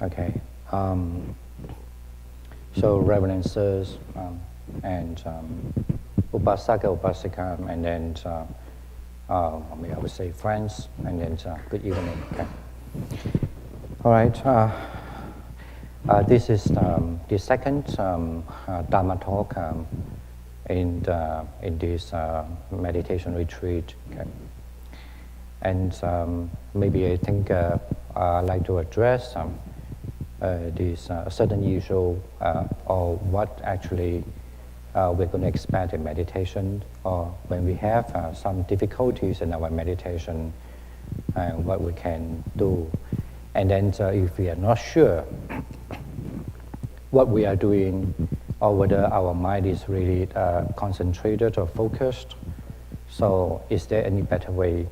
Okay. So Reverend Sirs and Upasaka, Upasika, and then I would say friends, and then good evening. Okay. All right. This is the second Dharma talk in this meditation retreat. Okay. And maybe I think I'd like to address this certain issue or what actually we're going to expect in meditation, or when we have some difficulties in our meditation, and what we can do. And then if we are not sure what we are doing, or whether our mind is really concentrated or focused, so is there any better way,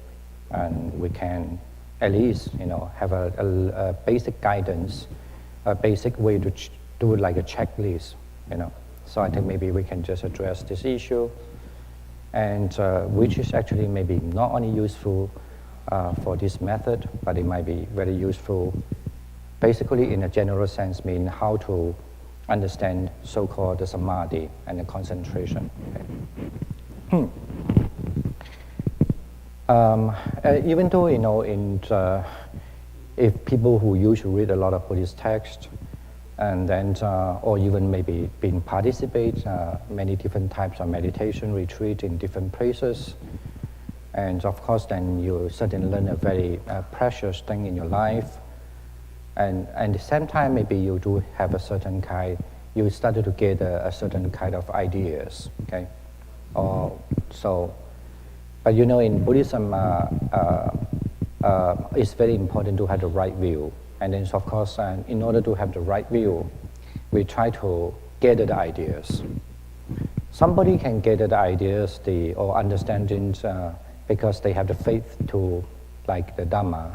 and we can at least have a basic guidance, a basic way to do like a checklist, So I think maybe we can just address this issue, and which is actually maybe not only useful for this method, but it might be very useful, basically in a general sense, mean how to understand so-called the samadhi and the concentration. Okay. Even though if people who usually read a lot of Buddhist text, and then or even maybe participate many different types of meditation retreat in different places, and of course then you certainly learn a very precious thing in your life, and at the same time maybe you do have a certain kind, you started to get a certain kind of ideas, okay, but in Buddhism it's very important to have the right view. And then, of course, in order to have the right view, we try to gather the ideas. Somebody can gather the ideas or understandings because they have the faith to, like the Dhamma,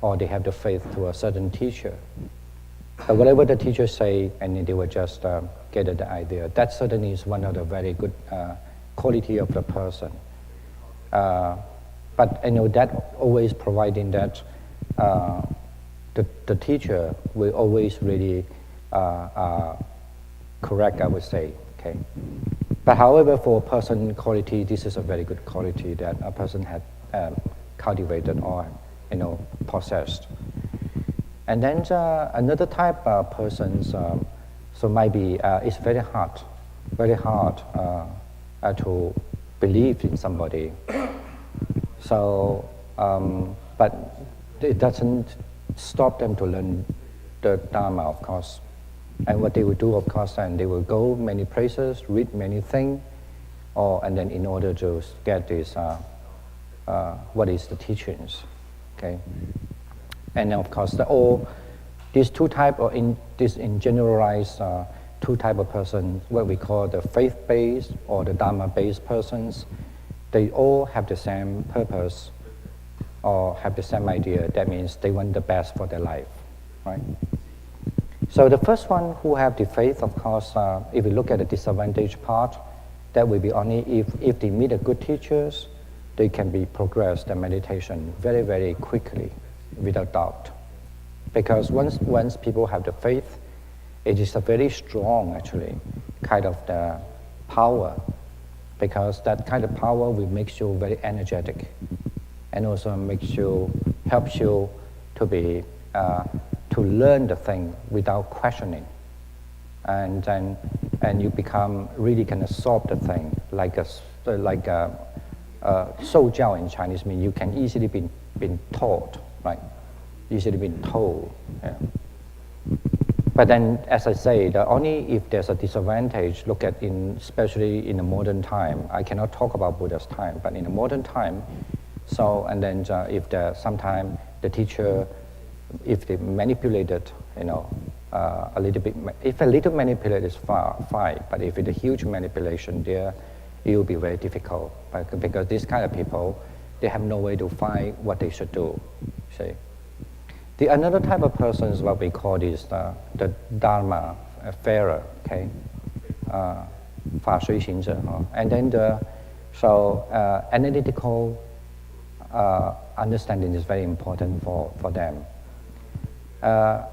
or they have the faith to a certain teacher. But whatever the teacher say, and then they will just gather the idea. That certainly is one of the very good quality of the person. But that always providing that the teacher will always really correct, I would say. Okay. But however, for a person quality, this is a very good quality that a person had cultivated or possessed. And then another type of persons, so might be it's very hard to believe in somebody. So, but it doesn't stop them to learn the Dharma, of course. And what they will do, of course, and they will go many places, read many things, and then in order to get this, what is the teachings, okay? And then, of course, these two type, or in generalized two type of persons, what we call the faith-based or the Dharma-based persons, they all have the same purpose or have the same idea. That means they want the best for their life, right? So the first one who have the faith, of course, if we look at the disadvantage part, that will be only if they meet a good teachers, they can be progress their meditation very, very quickly, without doubt. Because once people have the faith, it is a very strong, actually, kind of the power, because that kind of power will make you very energetic, and also helps you to be to learn the thing without questioning, and you become really can absorb the thing like a 受教 in Chinese means you can easily be taught, right? Easily been told. Yeah. But then, as I say, only if there's a disadvantage, look at especially in the modern time. I cannot talk about Buddha's time, but in the modern time, so and then if sometime the teacher, if they manipulated, a little bit, if a little manipulate is fine, but if it's a huge manipulation there, it will be very difficult, because these kind of people, they have no way to find what they should do, see. The another type of person is what we call is the Dharma farer, okay, 法随行者, and then analytical understanding is very important for them.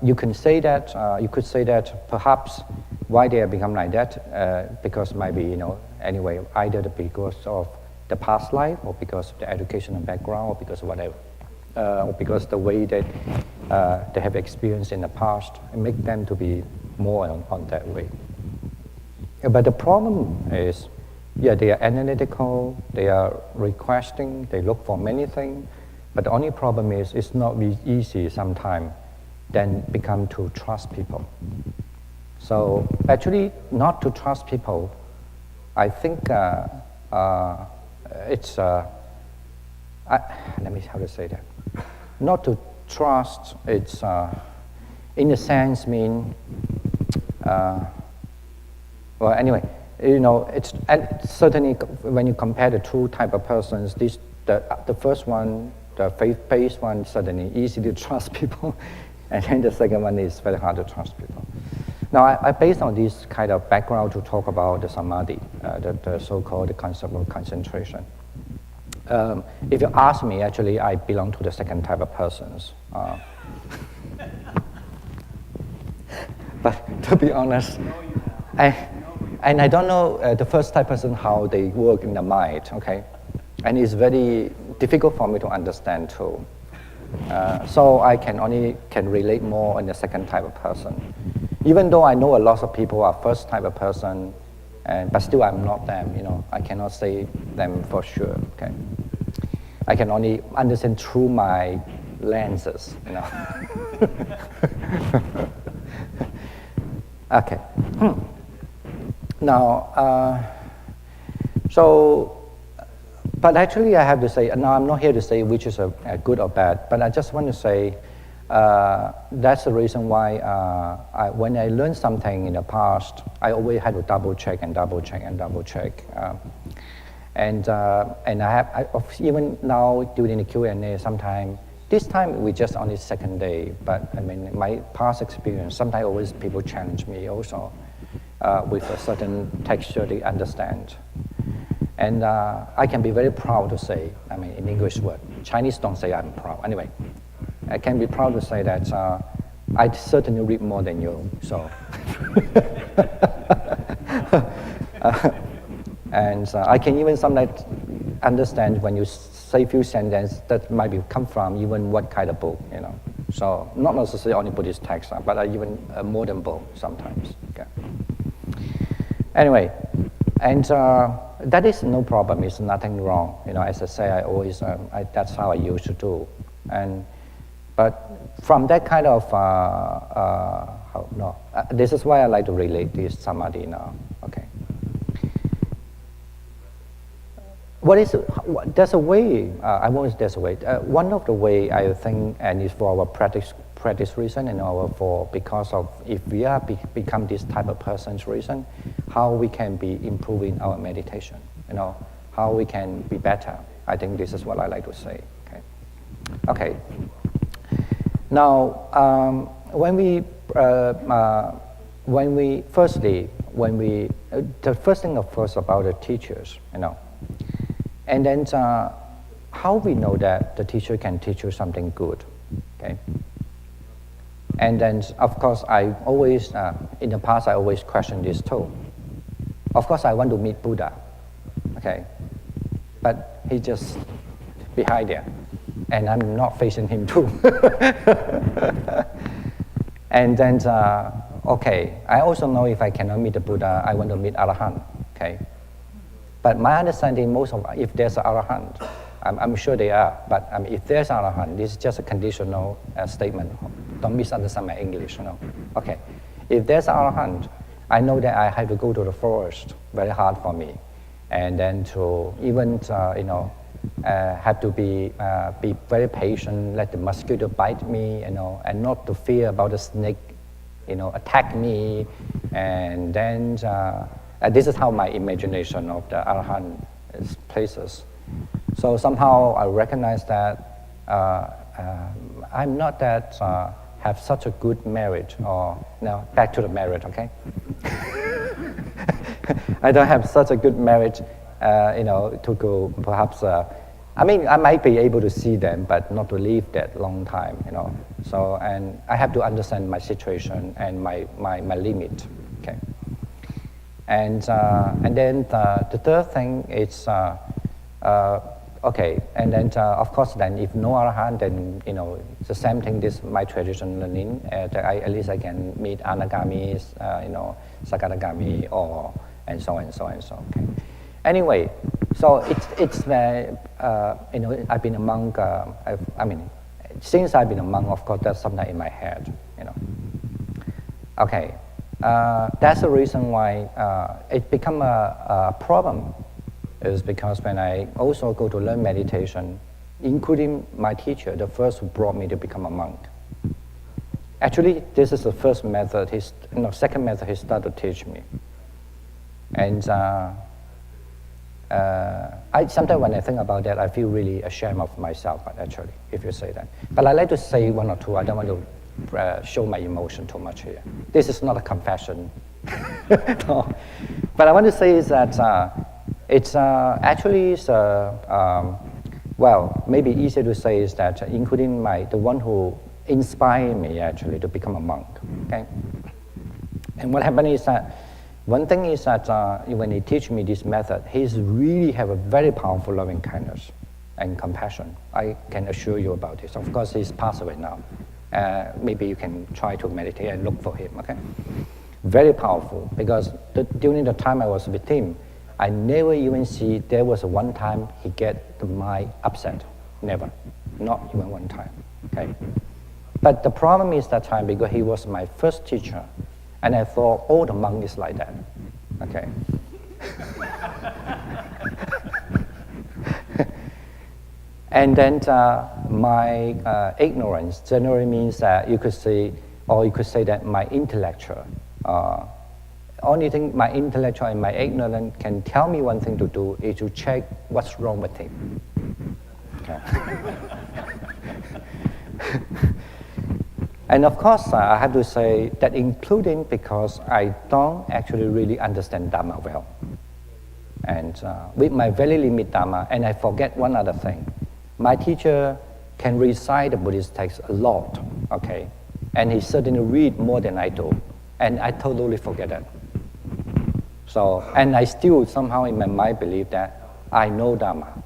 You can say that, you could say that perhaps why they have become like that, because maybe, anyway, either because of the past life, or because of the educational background, or because of whatever, or because the way that they have experienced in the past, and make them to be more on that way. But the problem is, yeah, they are analytical, they are requesting, they look for many things, but the only problem is it's not easy sometimes then become to trust people. So actually, not to trust people, I think it's, let me how to say that. Not to trust, it's, in a sense, mean, well, anyway, it's certainly when you compare the two type of persons, the first one, the faith-based one, certainly easy to trust people, and then the second one is very hard to trust people. Now, I based on this kind of background to talk about the samadhi, the so-called concept of concentration. If you ask me, actually, I belong to the second type of persons. But to be honest, and I don't know the first type person how they work in the mind, okay? And it's very difficult for me to understand too. So I can relate more on the second type of person. Even though I know a lot of people are first type of person, but still I'm not them, I cannot say them for sure, okay? I can only understand through my lenses, Okay. Now, but actually I have to say, now I'm not here to say which is a good or bad, but I just want to say that's the reason why when I learned something in the past, I always had to double check and double check and double check. And even now during the Q&A sometimes, this time we just on the second day, but I mean, my past experience, sometimes always people challenge me also with a certain texture they understand. And I can be very proud to say, I mean, in English word, Chinese don't say I'm proud. Anyway, I can be proud to say that I certainly read more than you, so. And I can even sometimes understand when you say few sentences that might be come from even what kind of book, So not necessarily only Buddhist text, but even a modern book sometimes. Okay. Anyway, and that is no problem. It's nothing wrong. As I say, I always that's how I used to do. But from that kind of this is why I like to relate this samadhi now. Okay. There's a way, I won't there's a way. One of the way I think, and it's for our practice reason, and because of if we are become this type of person's reason, how we can be improving our meditation, how we can be better. I think this is what I like to say. Okay. Now, the first thing of course about the teachers, and then how we know that the teacher can teach you something good, okay? And then, of course, I always, in the past, I always question this too. Of course, I want to meet Buddha, okay? But he just behind there, and I'm not facing him too. And then, okay, I also know if I cannot meet the Buddha, I want to meet Arahant, okay? But my understanding, if there's an Arahant, I'm sure they are, but if there's an Arahant, this is just a conditional statement. Don't misunderstand my English, Okay, if there's an Arahant, I know that I have to go to the forest, very hard for me. And then to even, have to be very patient, let the mosquito bite me, and not to fear about the snake, attack me. And then, this is how my imagination of the Arahant is places. So somehow I recognize that I'm not that have such a good merit, or now back to the merit, okay? I don't have such a good merit, to go perhaps. I mean, I might be able to see them, but not to live that long time, So, and I have to understand my situation and my limit, okay? And then the third thing is, okay, and then of course then if no arahant, then it's the same thing. This my traditional learning. That at least I can meet anagamis, sakadagami, or and so on and so on and so on. Okay. Anyway, so it's I've been a monk. I mean, since I've been a monk, of course, that's something in my head. Okay, that's the reason why it become a problem. Is because when I also go to learn meditation, including my teacher, the first who brought me to become a monk. Actually, this is the first method. Second method he started to teach me. And I sometimes when I think about that, I feel really ashamed of myself. But actually, if you say that, but I like to say one or two. I don't want to show my emotion too much here. This is not a confession. No. But I want to say is that. It's actually, well, maybe easier to say is that including the one who inspired me actually to become a monk, okay? And what happened is that, one thing is that when he teach me this method, he's really have a very powerful loving kindness and compassion. I can assure you about this. Of course, he's passed away now. Maybe you can try to meditate and look for him, okay? Very powerful, because during the time I was with him, I never even see there was one time he get the mind upset. Never. Not even one time. Okay. But the problem is that time because he was my first teacher, and I thought all the monks is like that. Okay. And then my ignorance generally means that you could say that my intellectual. Only thing my intellectual and my ignorance can tell me one thing to do is to check what's wrong with him. Okay. And of course, I have to say that including because I don't actually really understand Dharma well. And with my very limited Dharma, and I forget one other thing. My teacher can recite the Buddhist text a lot, okay? And he certainly read more than I do. And I totally forget that. So, and I still somehow in my mind believe that I know Dharma,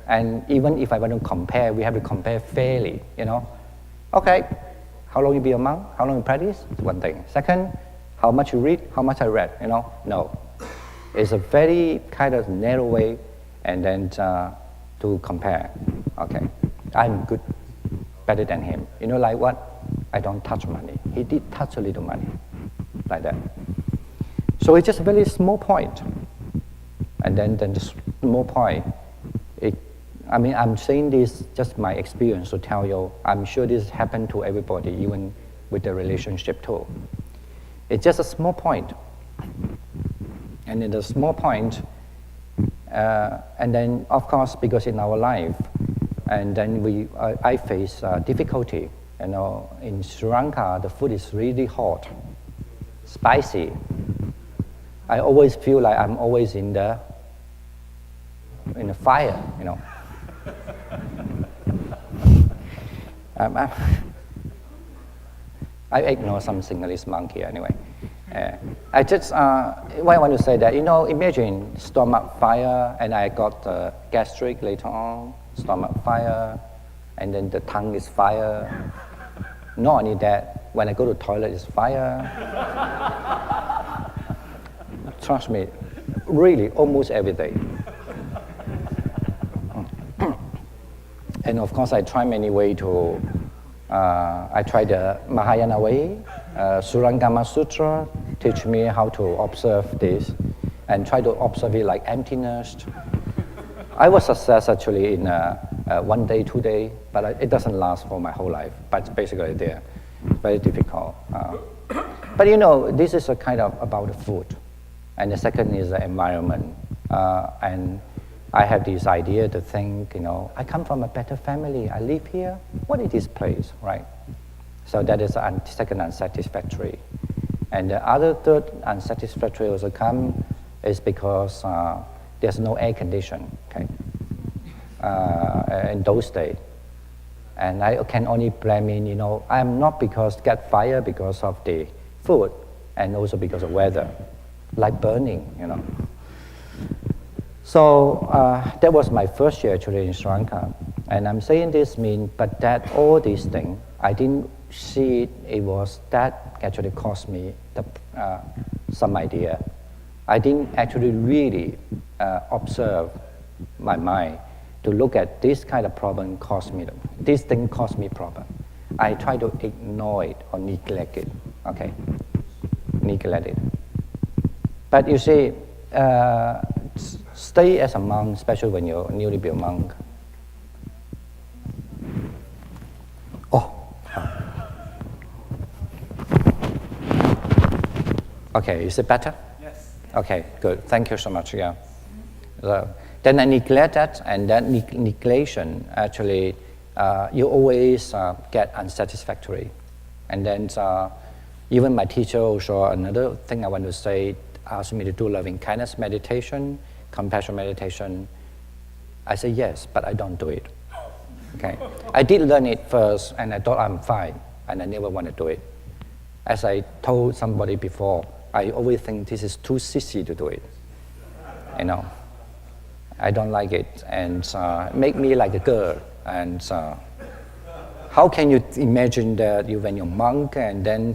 and even if I want to compare, we have to compare fairly, Okay, how long you be a monk? How long you practice? One thing. Second, how much you read? How much I read? No. It's a very kind of narrow way, and then to compare. Okay, I'm good, better than him. Like what? I don't touch money. He did touch a little money. Like that. So it's just a very small point. And then the small point, I'm saying this just my experience to tell you, I'm sure this happened to everybody, even with the relationship too. It's just a small point. And in the small point, and then of course, because in our life, and then I face difficulty. In Sri Lanka, the food is really hot. Spicy. I always feel like I'm always in the fire, I ignore some Sinhalese monk here anyway. I just why I want to say that imagine stomach fire, and I got gastric later on, stomach fire, and then the tongue is fire. Not only that, when I go to the toilet, it's fire. Trust me, really, almost every day. And of course, I try many ways to, I try the Mahayana way, Surangama Sutra, teach me how to observe this, and try to observe it like emptiness. I was success actually in 1 day, 2 days, but it doesn't last for my whole life. But basically, they're very difficult. But this is a kind of about the food, and the second is the environment. And I have this idea to think, I come from a better family. I live here. What is this place, right? So that is the second unsatisfactory. And the other third unsatisfactory also come is because there's no air condition, okay? In those days. And I can only blame it, I'm not because get fired because of the food and also because of weather, like burning. So that was my first year actually in Sri Lanka. And I'm saying this but that all these things, I didn't see it was that actually cost me some idea. I didn't actually really observe my mind to look at this kind of problem this thing cost me problem. I try to ignore it or neglect it, okay? Neglect it. But you see, stay as a monk, especially when you're a newly built monk. Okay, is it better? Yes. Okay, good. Thank you so much. Yeah. Then I neglect that, and that neglection actually, you always get unsatisfactory. And then even my teacher also, another thing I want to say, asked me to do loving kindness meditation, compassion meditation. I say yes, but I don't do it. Okay. I did learn it first, and I thought I'm fine, and I never want to do it. As I told somebody before, I always think this is too sissy to do it. I don't like it, and make me like a girl. And how can you imagine that when you're a monk, and then,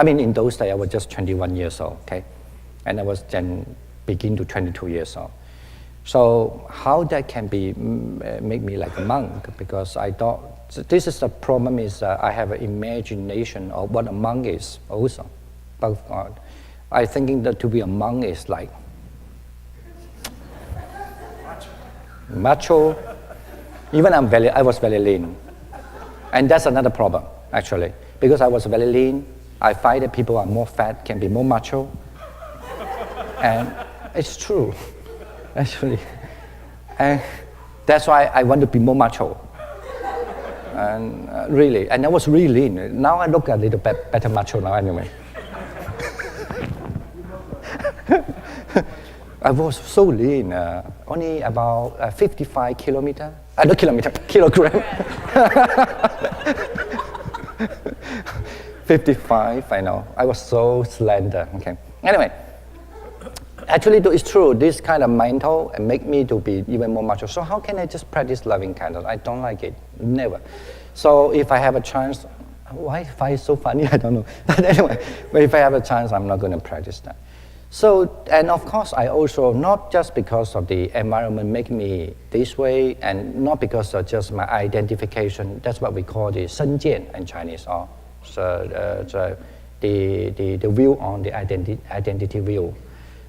in those days I was just 21 years old, okay, and I was then begin to 22 years old. So how that can be make me like a monk? Because I thought this is the problem is I have an imagination of what a monk is also. But I thinking that to be a monk is like macho. Even I was very lean, and that's another problem actually. Because I was very lean, I find that people are more fat can be more macho, and it's true, actually. And that's why I want to be more macho. And really, and I was really lean. Now I look a little bit better macho now anyway. I was so lean, only about 55 kilogram. 55, I know. I was so slender, okay. Anyway, actually it's true, this kind of mental make me to be even more macho. So how can I just practice loving kindness? I don't like it, never. So if I have a chance, why is so funny? I don't know. But anyway, if I have a chance, I'm not going to practice that. So, and of course, I also, not just because of the environment make me this way, and not because of just my identification, that's what we call the 身见 in Chinese, or the view on the identity view.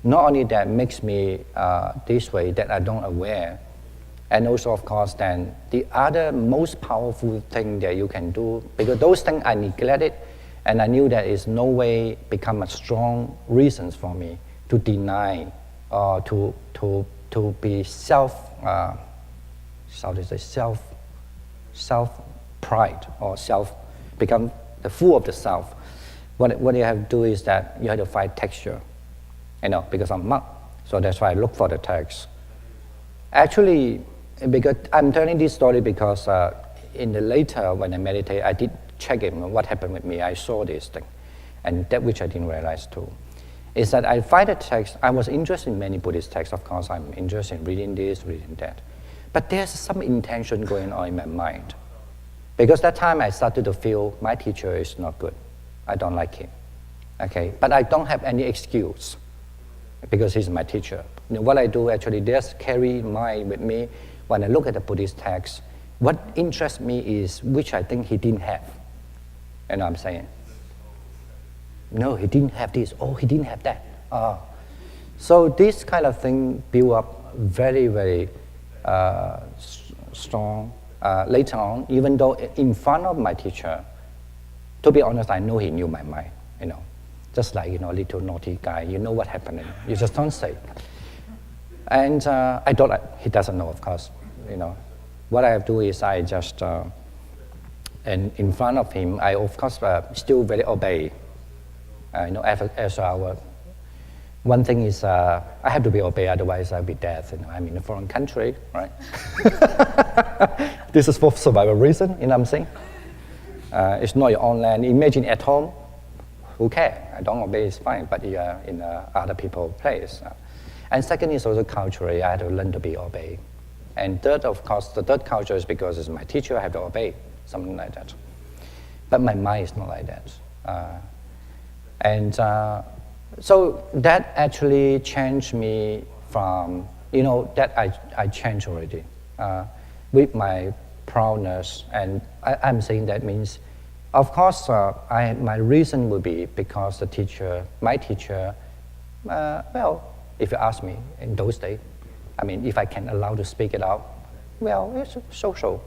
Not only that makes me this way, that I don't aware, and also, of course, then the other most powerful thing that you can do, because those things I neglected, and I knew that is no way become a strong reasons for me to deny or to be self pride or self become the fool of the self. What you have to do is that you have to find texture, because I'm monk. So that's why I look for the text. Actually, because I'm telling this story because in the later when I meditate, I did check it, what happened with me. I saw this thing, and that which I didn't realize too, is that I find a text. I was interested in many Buddhist texts, of course. I'm interested in reading this, reading that, but there's some intention going on in my mind, because that time I started to feel my teacher is not good. I don't like him, okay, but I don't have any excuse, because he's my teacher. What I do actually, just carry mine with me when I look at the Buddhist text. What interests me is which I think he didn't have. You know what I'm saying? No, he didn't have this. Oh, he didn't have that. So this kind of thing built up very, very strong later on, even though in front of my teacher, to be honest, I know he knew my mind, just like, little naughty guy, you know what happened, you just don't say. And I thought he doesn't know, of course, What I have to do is I just, and in front of him, I of course still very obey, as our One thing is I have to be obeyed, otherwise I'll be dead. I'm in a foreign country, right? This is for survival reason, you know what I'm saying? It's not your own land. Imagine at home, who cares? I don't obey, it's fine, but you are in other people's place. And second is also culturally, I had to learn to be obeyed. And third, of course, the third culture is because it's my teacher, I have to obey, something like that. But my mind is not like that. So that actually changed me from, that I changed already with my proudness. And I'm saying that means, of course, my reason would be because my teacher, if you ask me in those days, if I can allow to speak it out, it's social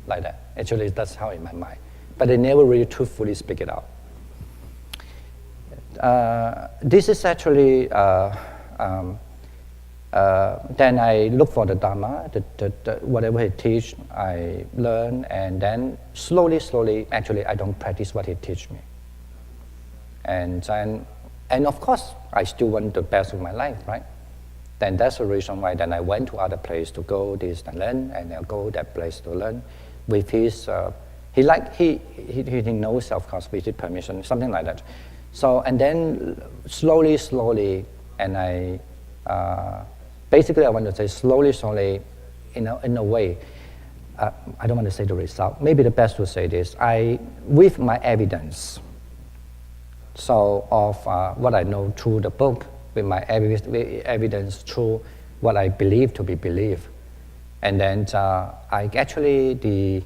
like that. Actually, that's how in my mind. But I never really truthfully speak it out. This is actually, then I look for the Dharma, whatever he teach, I learn, and then slowly, actually I don't practice what he teach me. And of course, I still want the best of my life, right? Then that's the reason why then I went to other place to go this and learn, and I'll go that place to learn with his, he knows, of course, with his permission, something like that. So, and then slowly, and I, basically I want to say slowly, in a way, I don't want to say the result, maybe the best to say this, with my evidence, so of what I know through the book, with my evidence through what I believe to be belief, and then I actually, the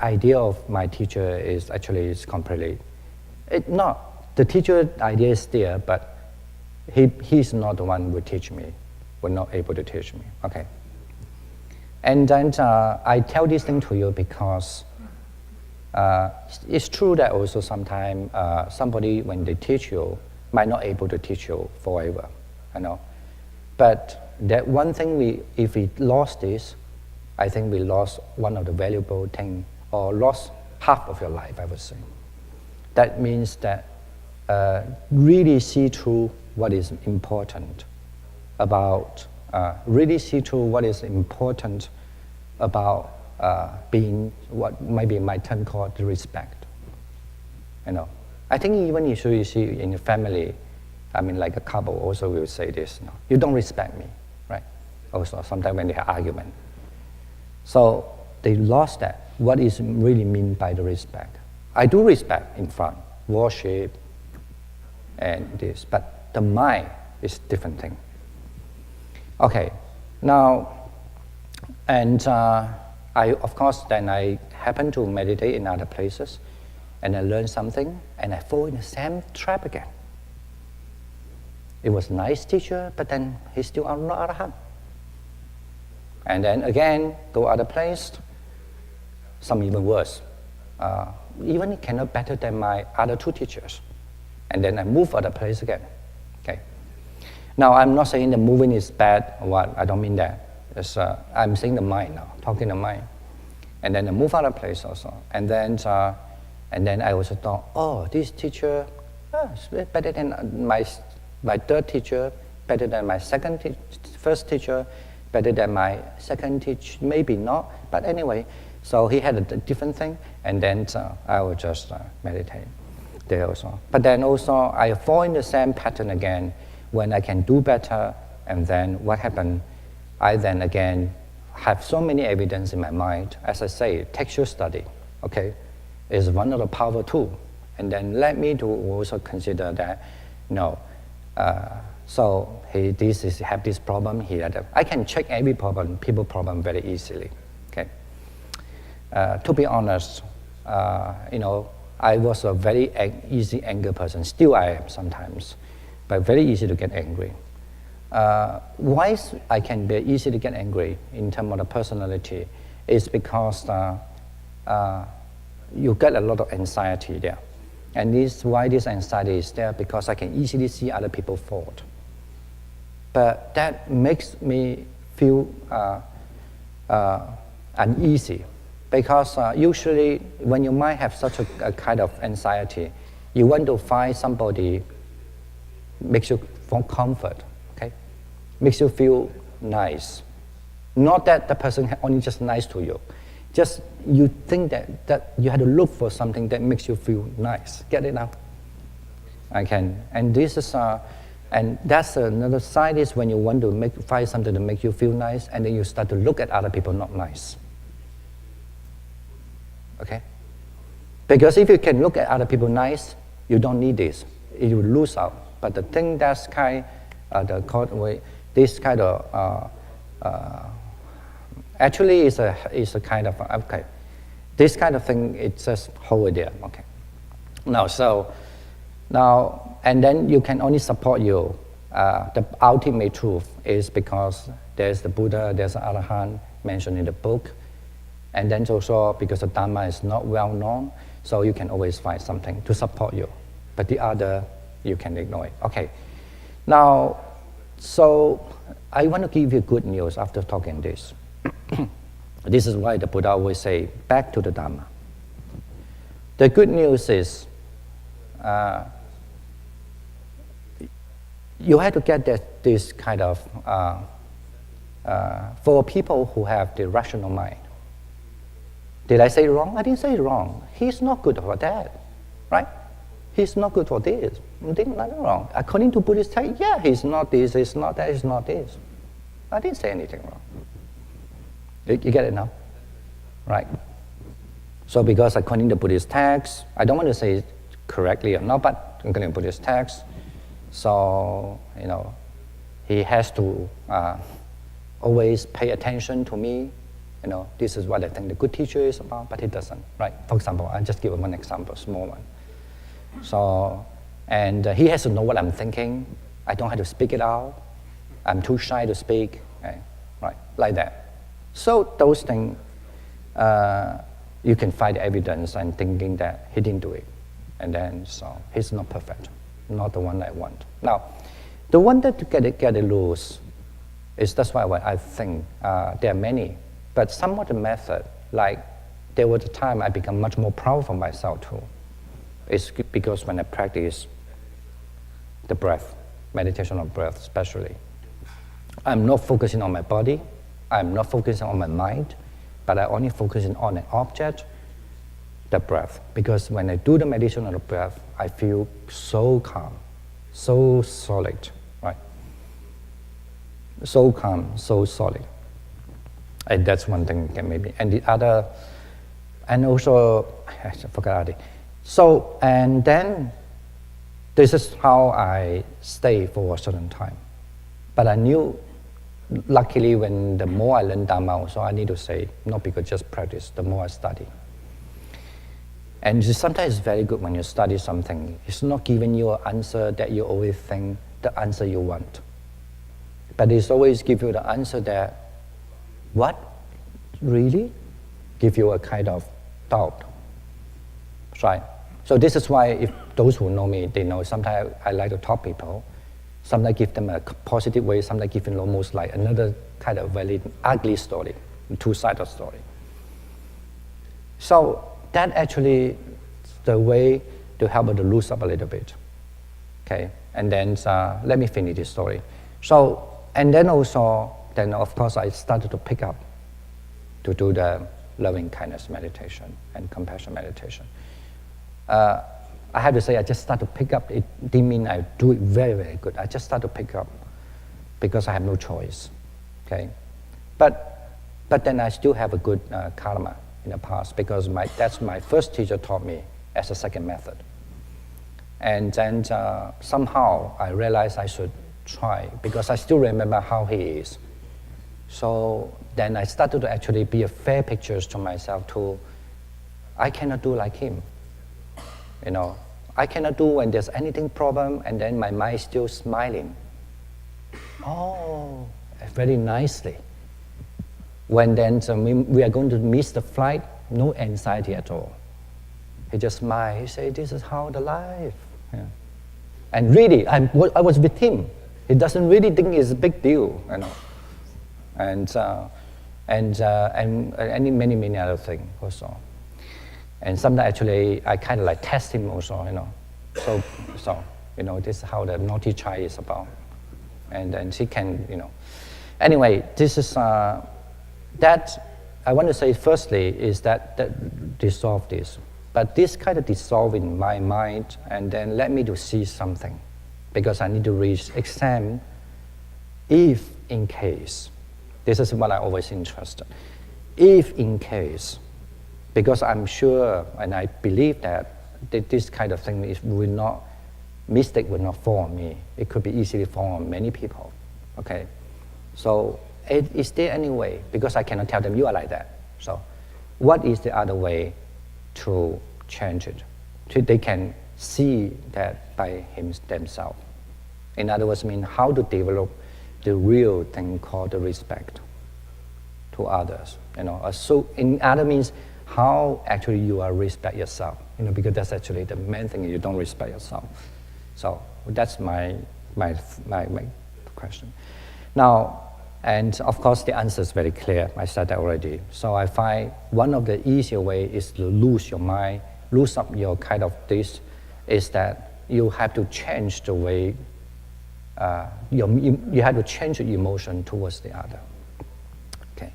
idea of my teacher is completely, the teacher idea is there, but he's not the one who teach me, were not able to teach me, okay? And then I tell this thing to you because it's true that also sometimes somebody, when they teach you, might not able to teach you forever, But that one thing, if we lost this, I think we lost one of the valuable things, or lost half of your life, I would say. That means that really see through what is important about, being what maybe my term called the respect. I think even you see in your family, like a couple also will say this, you don't respect me, right? Also, sometimes when they have argument. So they lost that. What is really meant by the respect? I do respect in front, worship, and this, but the mind is different thing. Okay, now, and of course, then I happen to meditate in other places, and I learn something, and I fall in the same trap again. It was a nice teacher, but then he's still not arahant. And then again, go other place, some even worse. Even cannot better than my other two teachers. And then I move other place again. Okay. Now I'm not saying the moving is bad or what. I don't mean that. I'm saying the mind now, talking the mind. And then I move other place also. And then I also thought, oh, this teacher is better than my third teacher, better than my first teacher, better than my second teacher, maybe not. But anyway, so he had a different thing. And then I will just meditate there also. But then also I fall in the same pattern again when I can do better, and then what happened? I then again have so many evidence in my mind. As I say, textual study, okay, is one of the powerful tools. And then let me to also consider that, so he have this problem, he had I can check every problem, people problem very easily, okay. To be honest, I was a very easy angry person. Still I am sometimes, but very easy to get angry. Why I can be easy to get angry in terms of the personality is because you get a lot of anxiety there. And why this anxiety is there, because I can easily see other people's fault. But that makes me feel uneasy. Because usually when you might have such a kind of anxiety, you want to find somebody makes you for comfort, okay? Makes you feel nice. Not that the person only just nice to you. Just you think that you have to look for something that makes you feel nice. Get it now? And this is, and that's another side is when you want to find something to make you feel nice, and then you start to look at other people not nice. Okay? Because if you can look at other people nice, you don't need this. You will lose out. But the thing that's this kind of actually is a kind of okay. This kind of thing, it's just hold it there. Okay. Now, and then you can only support you. The ultimate truth is because there's the Buddha, there's the Arahant mentioned in the book, and then also because the Dharma is not well known, so you can always find something to support you. But the other, you can ignore it. Okay. Now, so I want to give you good news after talking this. This is why the Buddha always say, back to the Dharma. The good news is, you have to get this kind of, for people who have the rational mind. Did I say it wrong? I didn't say it wrong. He's not good for that, right? He's not good for this. Nothing wrong. According to Buddhist text, yeah, he's not this, he's not that, he's not this. I didn't say anything wrong. You get it now? Right. So because according to Buddhist text, I don't want to say it correctly or not, but according to Buddhist text, so, he has to always pay attention to me. This is what I think the good teacher is about, but he doesn't, right? For example, I'll just give one example, small one. So, and he has to know what I'm thinking. I don't have to speak it out. I'm too shy to speak, okay? Right, like that. So those things, you can find evidence and thinking that he didn't do it. And then, so he's not perfect, not the one I want. Now, the one that to get it loose is that's why I think there are many, but some of the method, like there was a time I become much more proud of myself too. It's because when I practice the breath, meditation on breath especially, I'm not focusing on my body, I'm not focusing on my mind, but I only focusing on an object, the breath. Because when I do the meditation on the breath, I feel so calm, so solid, right? So calm, so solid. And that's one thing that maybe. And the other, and also, I forgot it. So, and then this is how I stay for a certain time. But I knew, luckily, when the more I learn Dharma, so I need to say, not because just practice, the more I study. And sometimes it's very good when you study something. It's not giving you an answer that you always think the answer you want. But it's always give you the answer that, what? Really? Give you a kind of doubt. Right? So this is why if those who know me, they know sometimes I like to talk people. Sometimes give them a positive way, sometimes give them almost like another kind of very ugly story, two-sided story. So that actually the way to help them to loosen up a little bit. Okay, and then let me finish this story. So, and then also, then of course I started to pick up to do the loving kindness meditation and compassion meditation. I have to say I just started to pick up. It didn't mean I do it very, very good. I just started to pick up because I have no choice. Okay, but then I still have a good karma in the past because that's my first teacher taught me as a second method. And then somehow I realized I should try because I still remember how he is. So then I started to actually be a fair picture to myself too. I cannot do like him. I cannot do when there's anything problem and then my mind is still smiling. Oh, very nicely. When then we are going to miss the flight, no anxiety at all. He just smiled. He said, "This is how the life." Yeah. And really, I was with him. He doesn't really think it's a big deal, And many, many other things also. And sometimes actually, I kind of like test him also, So This is how the naughty child is about. And then she can, Anyway, this is, that, I want to say firstly is that dissolve this. But this kind of dissolve in my mind and then let me to see something. Because I need to examine if in case, this is what I always interested, if in case, because I'm sure and I believe that this kind of thing mistake will not fall on me. It could be easily fall on many people, okay? So is there any way, because I cannot tell them you are like that, so what is the other way to change it? So they can see that by themselves. In other words, how to develop the real thing called the respect to others. So in other means, how actually you are respect yourself. Because that's actually the main thing. You don't respect yourself. So that's my question. Now, and of course the answer is very clear. I said that already. So I find one of the easier way is to lose your mind, lose up your kind of this, is that you have to change the way. You have to change your emotion towards the other. Okay.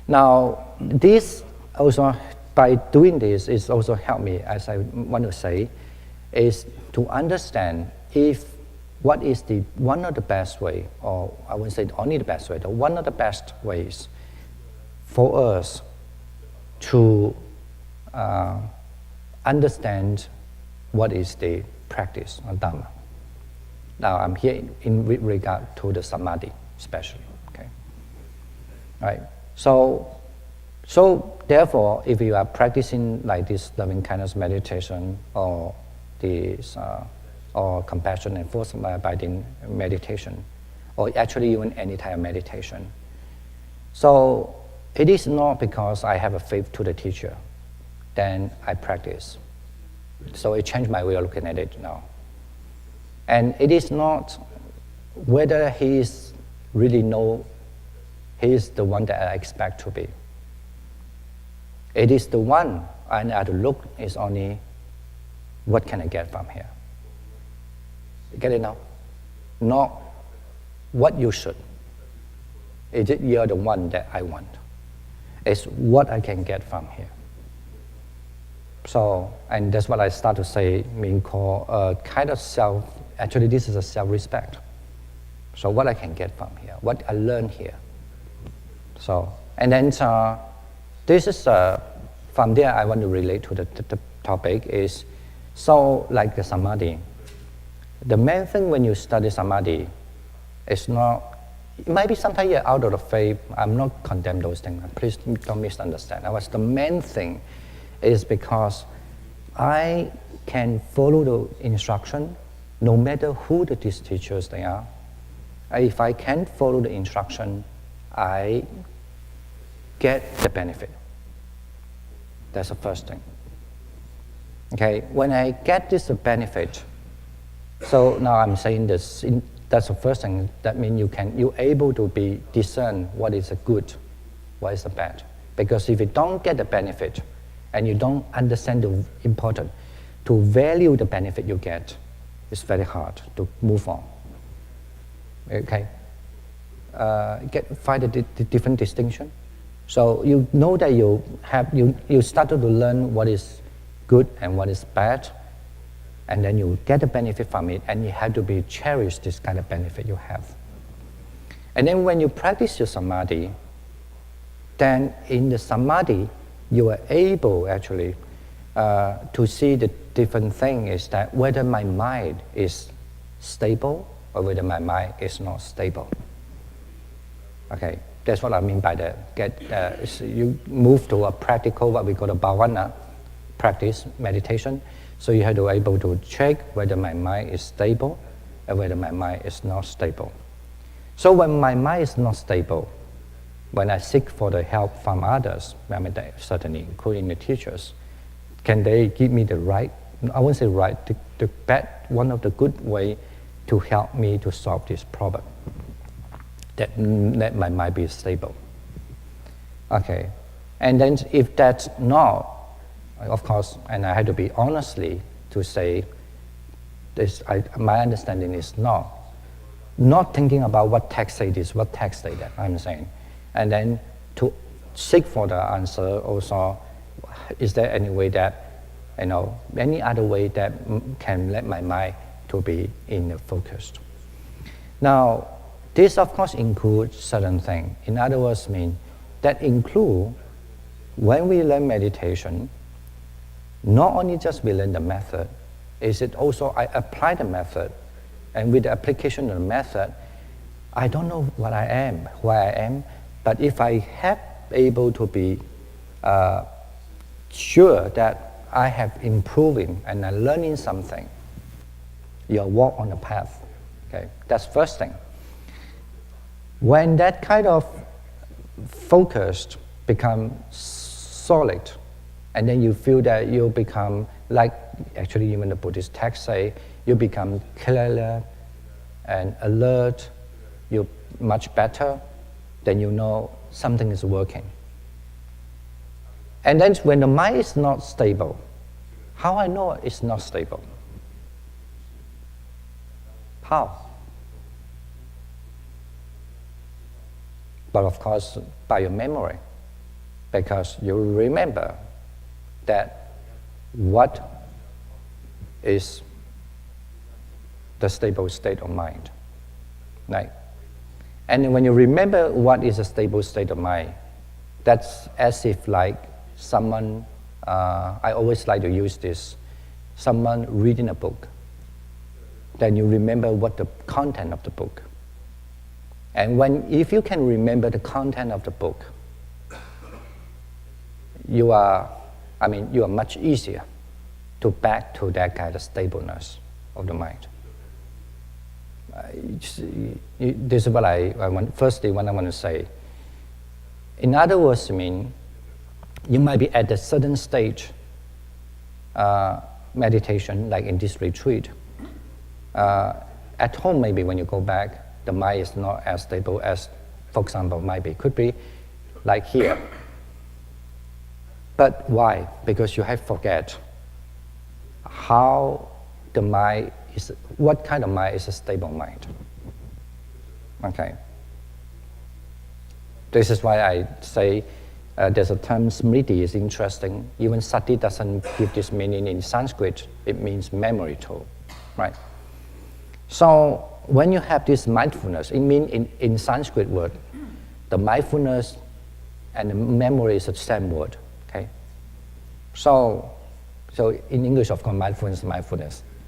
Now, this also, by doing this, is also help me, as I want to say, is to understand what is one of the best way, or I wouldn't say only the best way, but one of the best ways for us to understand what is the practice of Dhamma. Now I'm here in regard to the samadhi, especially. Okay, right. So therefore, if you are practicing like this loving kindness meditation or this or compassion and forceful abiding meditation, or actually even any type of meditation, so it is not because I have a faith to the teacher, then I practice. So it changed my way of looking at it now. And it is not whether he is the one that I expect to be. It is the one I have to look is only what can I get from here. You get it now? Not what you should. You're the one that I want. It's what I can get from here. So, and that's what I start to say, call kind of actually this is a self-respect. So what I can get from here, what I learn here. So, and then this is, from there I want to relate to the topic is, so like the samadhi, the main thing when you study samadhi is not, it might be sometimes you're out of the faith, I'm not condemning those things, please don't misunderstand. The main thing is because I can follow the instruction no matter who these teachers they are. If I can follow the instruction, I get the benefit. That's the first thing. Okay, when I get this benefit, so now I'm saying this, that's the first thing. That means you're able to discern what is a good, what is a bad. Because if you don't get the benefit, and you don't understand the importance, to value the benefit you get, it's very hard to move on. Okay? Find the different distinction. So you know that you started to learn what is good and what is bad, and then you get the benefit from it, and you have to cherish this kind of benefit you have. And then when you practice your samadhi, then in the samadhi, you are able actually to see the different thing is that whether my mind is stable or whether my mind is not stable. Okay, that's what I mean by you move to a practical, what we call a bhavana practice, meditation. So you have to be able to check whether my mind is stable or whether my mind is not stable. So when my mind is not stable, when I seek for the help from others, certainly including the teachers, can they give me the right, I won't say right, the bad, one of the good way to help me to solve this problem, that my mind be stable. Okay, and then if that's not, of course, and I had to be honestly to say, my understanding is not thinking about what text say this, what text say that, I'm saying. And then to seek for the answer also, is there any way that, any other way that can let my mind to be in focused. Now, this of course includes certain things. In other words, that include when we learn meditation, not only just we learn the method, is it also I apply the method, and with the application of the method, I don't know what I am, who I am, but if I have able to be sure that I have improving and I'm learning something, you walk on the path. Okay, that's first thing. When that kind of focused become solid, and then you feel that you become like, actually even the Buddhist text say, you become clearer and alert, you're much better, then you know something is working. And then when the mind is not stable, how I know it's not stable? How? But of course, by your memory, because you remember that what is the stable state of mind, right? And when you remember what is a stable state of mind, that's as if like someone, I always like to use this, someone reading a book. Then you remember what the content of the book. And if you can remember the content of the book, you are much easier to back to that kind of stableness of the mind. This is what I want. Firstly, what I want to say. In other words, you might be at a certain stage meditation, like in this retreat. At home, maybe when you go back, the mind is not as stable as, for example, could be like here. But why? Because you have forget how the mind is, what kind of mind is a stable mind. Okay. This is why I say there's a term smriti is interesting. Even sati doesn't give this meaning in Sanskrit. It means memory tool, right? So when you have this mindfulness, it means in Sanskrit word, the mindfulness and the memory is the same word. Okay. So in English, of course, mindfulness,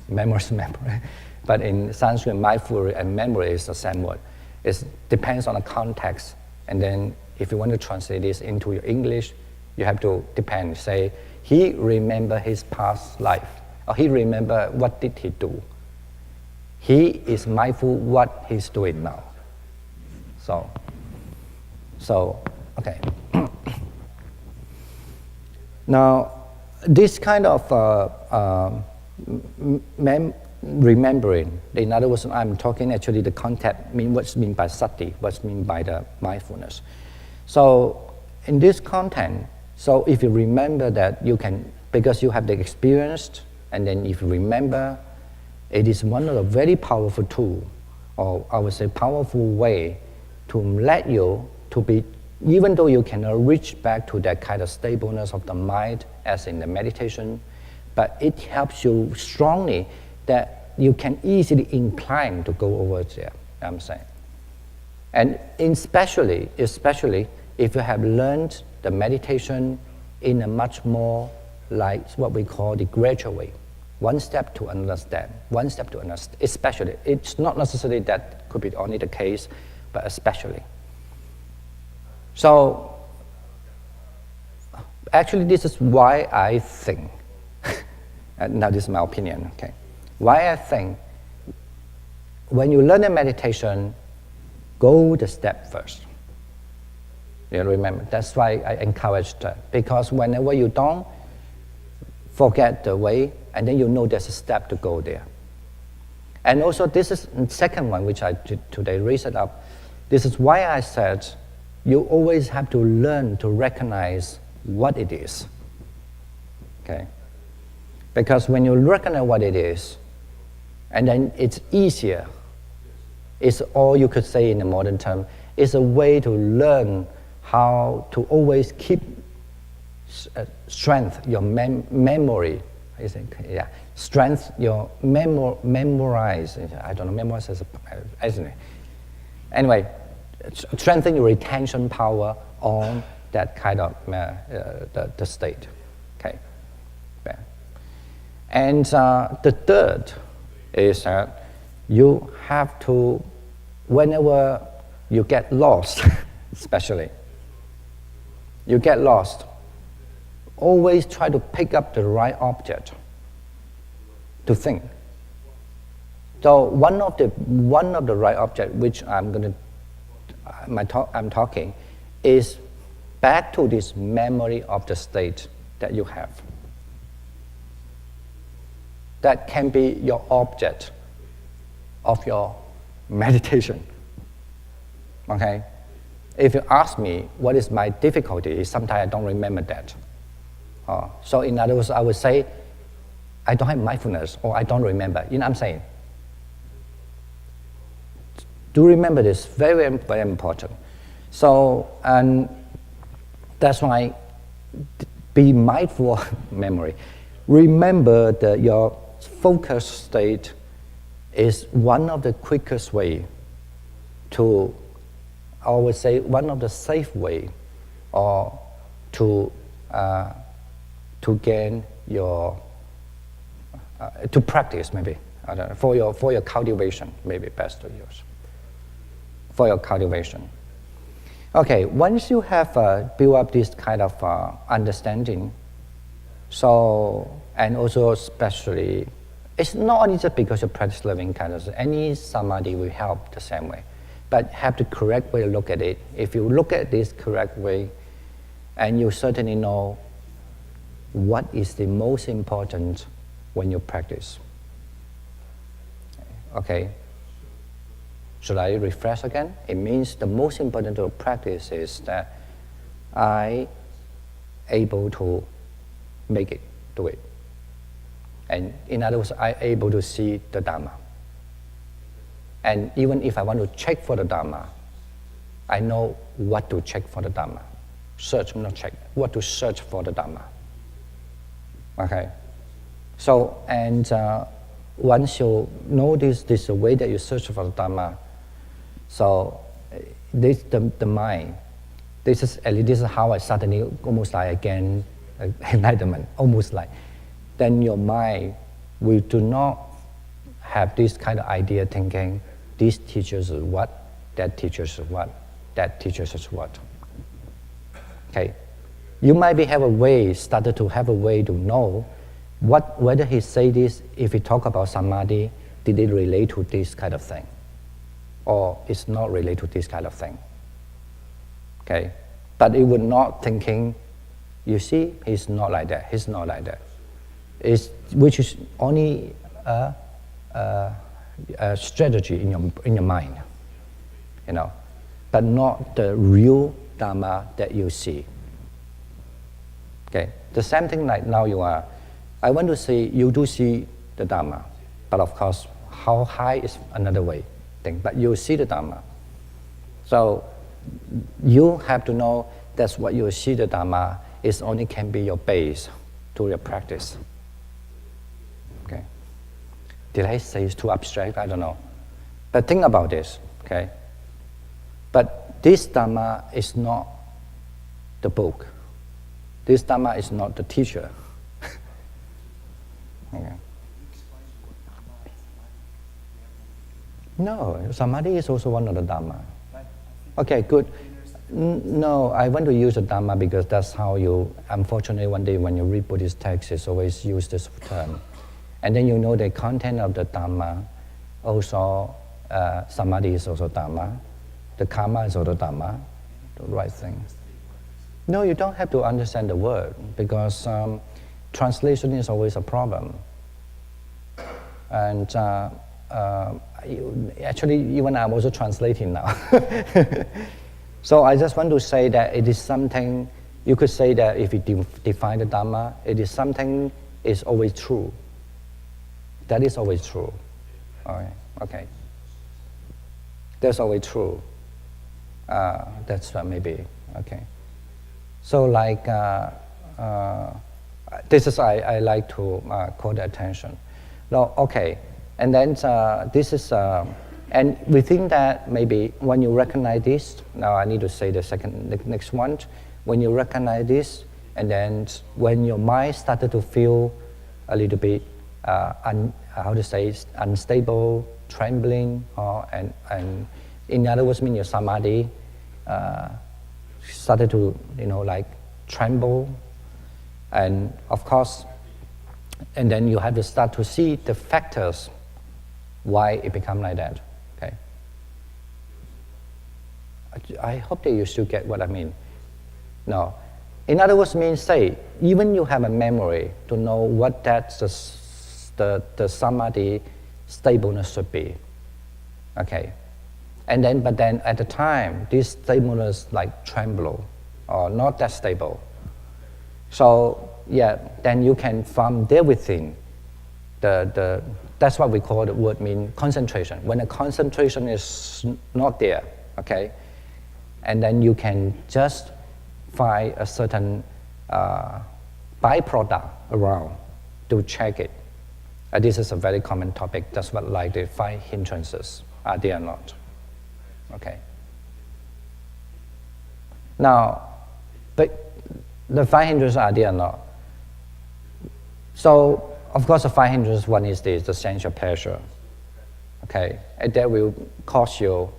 memory is memory. But in Sanskrit, mindful and memory is the same word. It depends on the context. And then if you want to translate this into your English, you have to depend. Say, he remember his past life, or he remember what did he do. He is mindful what he's doing now. So okay. Now, this kind of remembering, in other words, I'm talking actually the concept, what's meant by sati, what's meant by the mindfulness. So in this content, so if you remember that you can, because you have the experience, and then if you remember, it is one of the very powerful tools, or I would say powerful way to let you to be, even though you cannot reach back to that kind of stableness of the mind as in the meditation, but it helps you strongly that you can easily incline to go over there, I'm saying. And especially if you have learned the meditation in a much more like what we call the gradual way. One step to another step, one step to another step, especially. It's not necessarily that could be only the case, but especially. So, actually this is why I think, now this is my opinion, okay? Why I think when you learn a meditation, go the step first. You remember, that's why I encourage that. Because whenever you don't forget the way, and then you know there's a step to go there. And also this is the second one which I did today, raise it up. This is why I said you always have to learn to recognize what it is. Okay? Because when you recognize what it is, And then it's easier. It's all you could say in the modern term. It's a way to learn how to always keep strength your memory. I think, yeah, strength your memorize. I don't know, memorize isn't it? Anyway, strengthen your retention power on that kind of the state. Okay. Yeah. And the third is that you have to, whenever you get lost, especially, you get lost, always try to pick up the right object to think. So one of the right object which I'm talking is back to this memory of the state that you have. That can be your object of your meditation. Okay? If you ask me what is my difficulty, sometimes I don't remember that. So in other words, I would say, I don't have mindfulness, or I don't remember. You know what I'm saying? Do remember this, very, very important. So, and that's why be mindful of memory. Remember that your focus state is one of the quickest way to, I would say, one of the safe way, or to gain your, to practice maybe, I don't know, for your cultivation, maybe best to use, for your cultivation. Okay, once you have built up this kind of understanding, so, and also especially, it's not only just because you practice loving kindness, any samadhi will help the same way, but have the correct way to look at it. If you look at this correct way, and you certainly know what is the most important when you practice. Okay, should I refresh again? It means the most important to practice is that I able to make it, do it. And in other words, I able to see the Dharma. And even if I want to check for the Dharma, I know what to check for the Dharma. Search, not check, what to search for the Dharma. Okay? So, and once you know this is the way that you search for the Dharma, so this the mind, this is how I suddenly almost like again enlightenment, almost like. Then your mind will do not have this kind of idea thinking, this teaches us what, that teaches us what, that teaches us what. Okay, you might have a way, started to have a way to know whether he say this, if he talk about samadhi, did it relate to this kind of thing? Or it's not related to this kind of thing. Okay, but it would not thinking, you see, he's not like that, he's not like that. Which is only a strategy in your mind, you know, but not the real Dharma that you see. Okay, the same thing like now you are. I want to say you do see the Dharma, but of course, how high is another way thing. But you see the Dharma, so you have to know that's what you see the Dharma is only can be your base to your practice. Okay. Did I say it's too abstract? I don't know. But think about this, okay? But this Dharma is not the book. This Dharma is not the teacher. Okay. No, samadhi is also one of the Dharma. Okay, good. No, I want to use the Dharma because that's how you, unfortunately one day when you read Buddhist texts, it's always use this term. And then you know the content of the Dharma, also samadhi is also Dharma, the karma is also Dharma, the right thing. No, you don't have to understand the word because translation is always a problem. And actually, even I'm also translating now. So I just want to say that it is something, you could say that if you define the Dharma, it is something is always true. That is always true. Okay. Okay. That's always true. That's maybe okay. So like this is I like to call the attention. No, okay, and then this is and we think that maybe when you recognize this, now I need to say the next one. When you recognize this, and then when your mind started to feel a little bit how to say unstable, trembling, and in other words, mean your samadhi started to like tremble, and of course, and then you have to start to see the factors why it become like that. Okay. I hope that you still get what I mean. No. In other words, means say even you have a memory to know what that's the samadhi stableness should be. Okay. And then, but then at the time, this stableness like tremble or not that stable. So yeah, then you can from there within that's what we call the word mean concentration. When the concentration is not there, okay, and then you can just find a certain byproduct around to check it. This is a very common topic. That's what like the 5 hindrances. Are they or not? Okay. Now, but the 5 hindrances are there or not? So, of course, the 5 hindrances, one is the sensual pleasure. Okay, and that will cause you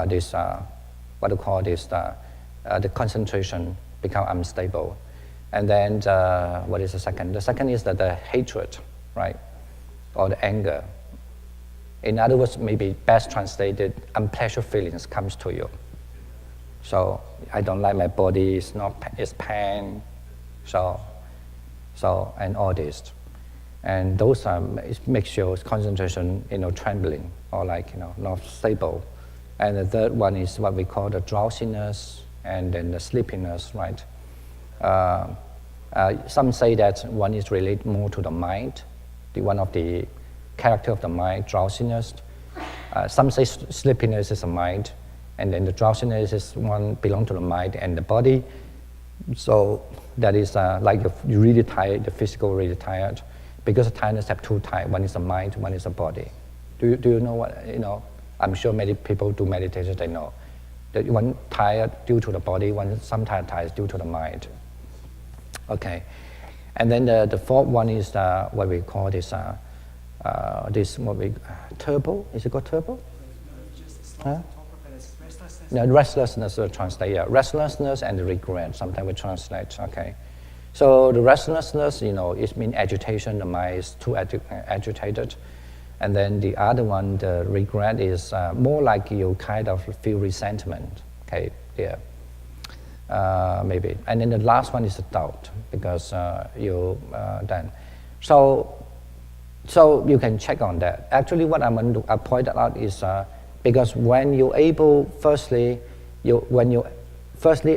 this what do you call this? The concentration become unstable, and then what is the second? The second is the hatred, right, or the anger. In other words, maybe best translated, unpleasant feelings comes to you. So I don't like my body. It's pain. So and all this, and those it makes your concentration trembling or like not stable. And the third one is what we call the drowsiness and then the sleepiness, right? Some say that one is related more to the mind, one of the character of the mind, drowsiness. Some say sleepiness is a mind, and then the drowsiness is one belong to the mind and the body. So that is like you're really tired, the physical really tired, because the tiredness have 2 types. One is the mind, one is the body. Do you know what I'm sure many people do meditation. They know that one tired due to the body, one sometimes tired due to the mind. Okay, and then the fourth one is what we call this turbo. Is it called turbo? Huh? No, restlessness translate. Yeah, restlessness and regret. Sometimes we translate. Okay, so the restlessness, it means agitation. The mind is too agitated, and then the other one, the regret, is more like you kind of feel resentment. Okay, yeah, maybe. And then the last one is the doubt, because you then so you can check on that. Actually, what I'm going to point out is. Because when you're able, when you're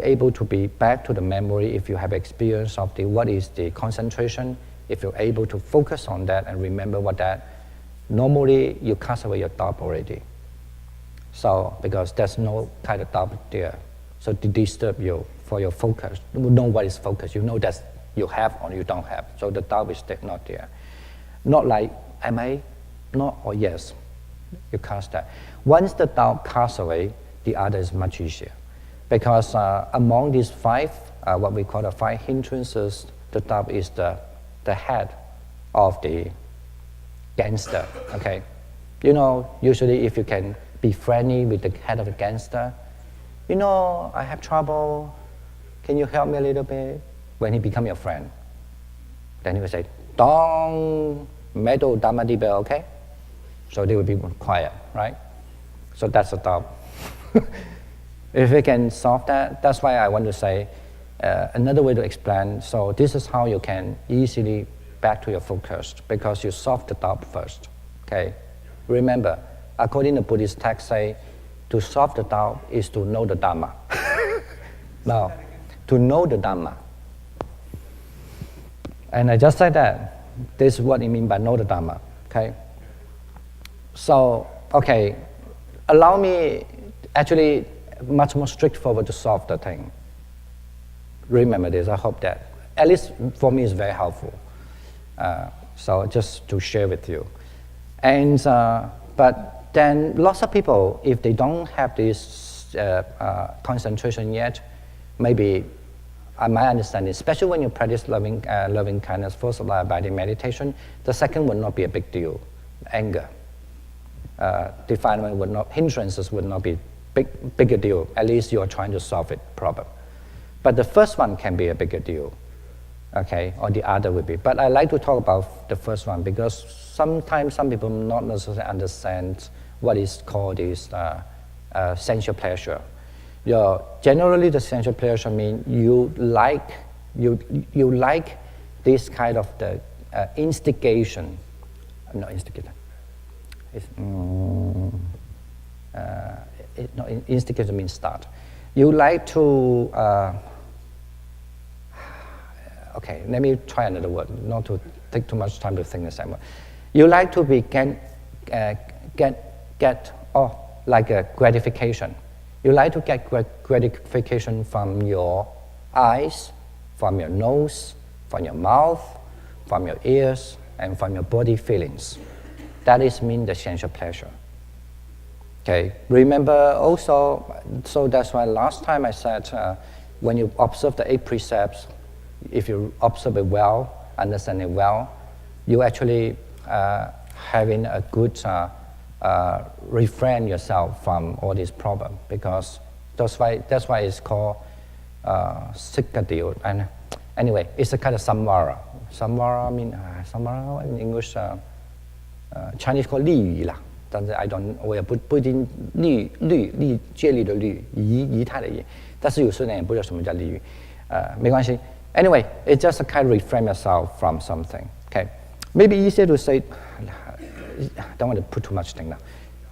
able to be back to the memory, if you have experience of what is the concentration, if you're able to focus on that and remember what that, normally you cast away your doubt already. So, because there's no kind of doubt there. So to disturb you for your focus, you know what is focus, you know that you have or you don't have. So the doubt is not there. Not like, am I? No or yes. You cast that. Once the doubt casts away, the other is much easier. Because among these 5, what we call the 5 hindrances, the doubt is the head of the gangster, okay? Usually if you can be friendly with the head of the gangster, I have trouble, can you help me a little bit? When he become your friend, then he will say, Dong, medo damadibe, okay? So they will be quiet, right? So that's a doubt. If we can solve that, that's why I want to say another way to explain. So this is how you can easily back to your focus, because you solve the doubt first. Okay. Remember, according to Buddhist text, say to solve the doubt is to know the Dhamma. Now, to know the Dhamma. And I just said that. This is what it means by know the Dhamma. Okay. So, okay, allow me actually much more straightforward to solve the thing. Remember this, I hope that, at least for me, it's very helpful. So just to share with you. And, but then lots of people, if they don't have this concentration yet, maybe my understanding, especially when you practice loving kindness, first by the meditation, the second would not be a big deal, anger. Defilement would not, hindrances would not be bigger deal. At least you are trying to solve it problem. But the first one can be a bigger deal, okay, or the other would be. But I like to talk about the first one because sometimes some people not necessarily understand what is called this sensual pleasure. Generally, the sensual pleasure means you like this kind of the instigation, not instigator. Instigator means start. You like to. Okay, let me try another word, not to take too much time to think the same word. You like to be like a gratification. You like to get gratification from your eyes, from your nose, from your mouth, from your ears, and from your body feelings. That is mean the sensual pleasure. Okay, remember also, so that's why last time I said, when you observe the 8 precepts, if you observe it well, understand it well, you actually having a good refrain yourself from all these problems, because that's why it's called Sikkadil. And anyway, it's a kind of samvara. Samvara means samvara in English, Chinese called 立语啦，但是 我也不一定戒律的律，仪态的仪，但是有些人也不知道什么叫立语，没关系。Anyway, it's just a kind of reframe yourself from something. Okay, maybe easier to say. Don't want to put too much thing now.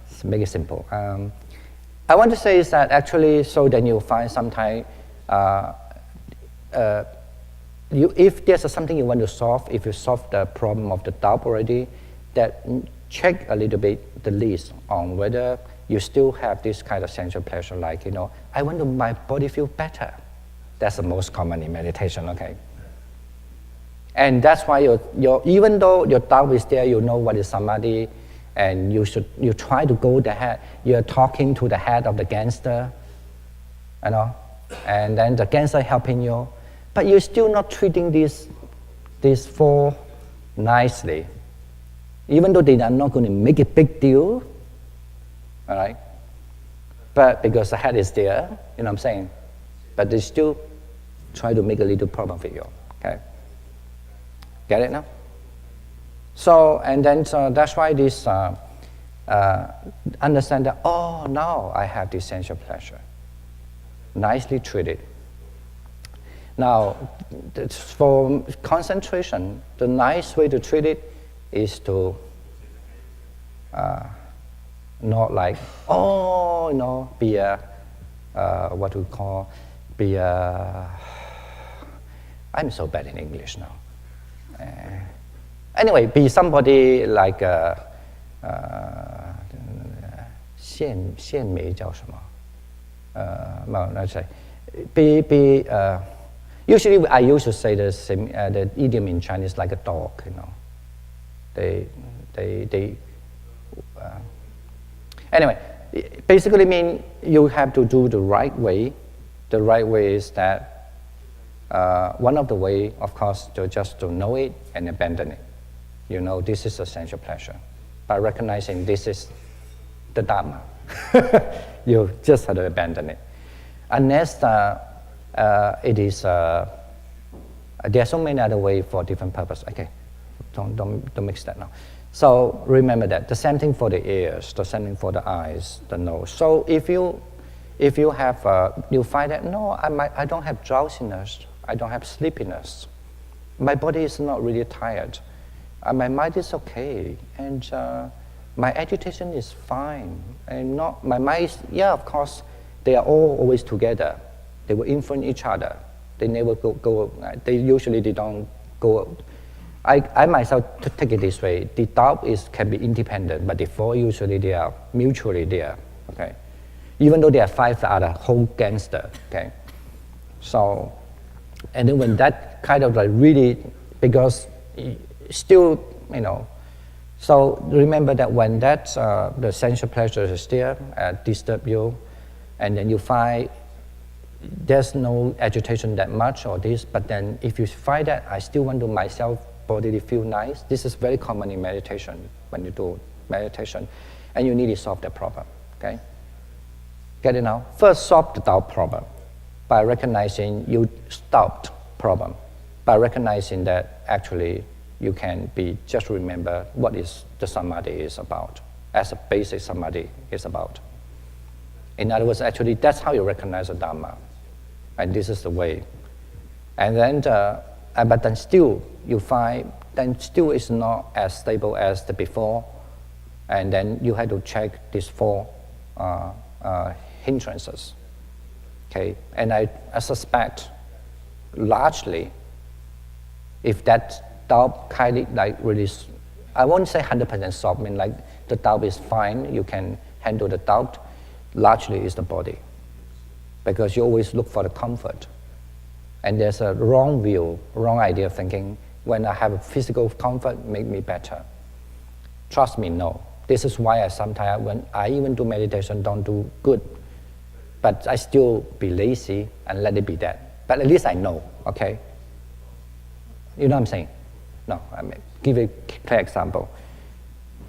Let's make it simple. I want to say is that actually, so then you'll find sometimes, if there's something you want to solve, if you solve the problem of the doubt already, that check a little bit the list on whether you still have this kind of sensual pleasure, like, I want my body feel better. That's the most common in meditation, okay? And that's why even though your doubt is there, you know what is samadhi, and you try to go the head, you're talking to the head of the gangster, and then the gangster helping you, but you're still not treating these 4 nicely, even though they are not going to make a big deal, all right? But because the head is there, you know what I'm saying? But they still try to make a little problem for you, okay? Get it now? So, and then so that's why this, understand that, now I have this sensual pleasure. Nicely treated. Now, for concentration, the nice way to treat it is to not like, be a, what we call, I'm so bad in English now. Anyway, be somebody like 献媚叫什么let's say, usually I used to say the idiom in Chinese like a dog, anyway, basically mean you have to do the right way. The right way is that one of the way, of course, to know it and abandon it. This is essential pleasure. By recognizing this is the Dharma, you just have to abandon it. Unless it is, there are so many other ways for different purpose. Okay, don't mix that now. So remember that the same thing for the ears, the same thing for the eyes, the nose. So if you have, you find that I don't have drowsiness, I don't have sleepiness, my body is not really tired, my mind is okay, and my agitation is fine, and my mind is, of course, they are all always together. They will influence each other. They never go. They usually don't go I myself take it this way. The doubt can be independent, but the four usually they are mutually there. Okay, even though there are five other whole gangster. Okay, so and then when that kind of like really because still so remember that when that the sensual pleasure is there disturb you, and then you find there's no agitation that much or this, but then if you find that I still want to myself bodily feel nice, this is very common in meditation when you do meditation, and you need to solve that problem. Okay, get it now? First, solve the doubt problem by recognizing you stopped problem, by recognizing that actually you can be just remember what is the samadhi is about, as a basic samadhi is about. In other words, actually that's how you recognize the Dharma, and this is the way. And then, but then still you find, then still is not as stable as the before, and then you have to check these four hindrances. Okay, and I suspect largely if that doubt kind of like really, I won't say 100% solved, I mean like the doubt is fine, you can handle the doubt, largely is the body. Because you always look for the comfort. And there's a wrong view, wrong idea of thinking, when I have a physical comfort, make me better. Trust me, no. This is why I sometimes, when I even do meditation, don't do good. But I still be lazy and let it be that. But at least I know, okay? You know what I'm saying? No, I mean, give a clear example.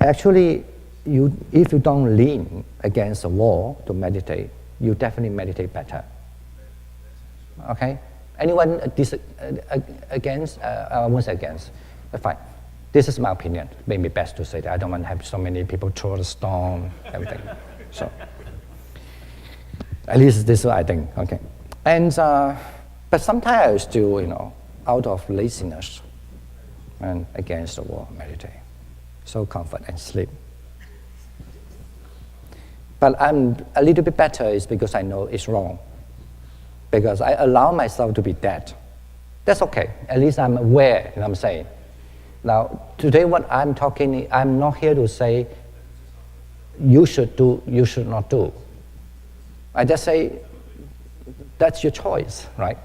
Actually, if you don't lean against a wall to meditate, you definitely meditate better. Okay? Anyone against? I won't say against. But fine. This is my opinion. Maybe best to say that. I don't want to have so many people throw the stone, everything. So, at least this is what I think. Okay. And but sometimes I still, out of laziness and against the wall meditate. So comfort and sleep. But I'm a little bit better is because I know it's wrong. Because I allow myself to be dead. That's okay. At least I'm aware, you know what I'm saying. Now, today what I'm talking, I'm not here to say you should do, you should not do. I just say that's your choice, right?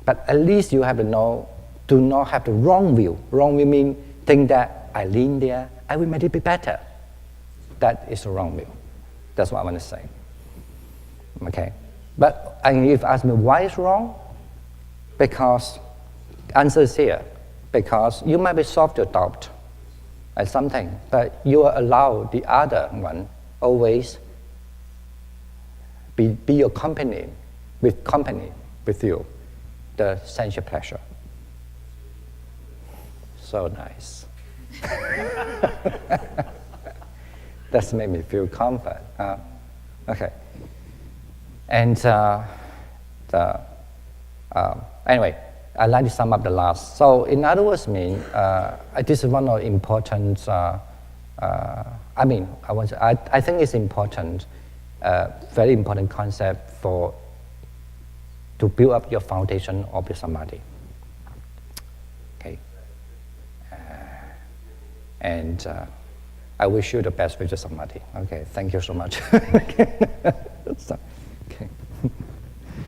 But at least you have to know, do not have the wrong view. Wrong view means think that I lean there, I will make it be better. That is the wrong view. That's what I want to say. Okay? But if you ask me why it's wrong, because answer is here. Because you might be solved your doubt at something, but you allow the other one always be your company with you, the sensual pleasure. So nice. That's made me feel comfort. Okay. And anyway, I'd like to sum up the last. So in other words, this is one of the important, I think it's important, very important concept to build up your foundation of your samadhi. Okay. And I wish you the best with your samadhi. Okay, thank you so much. So.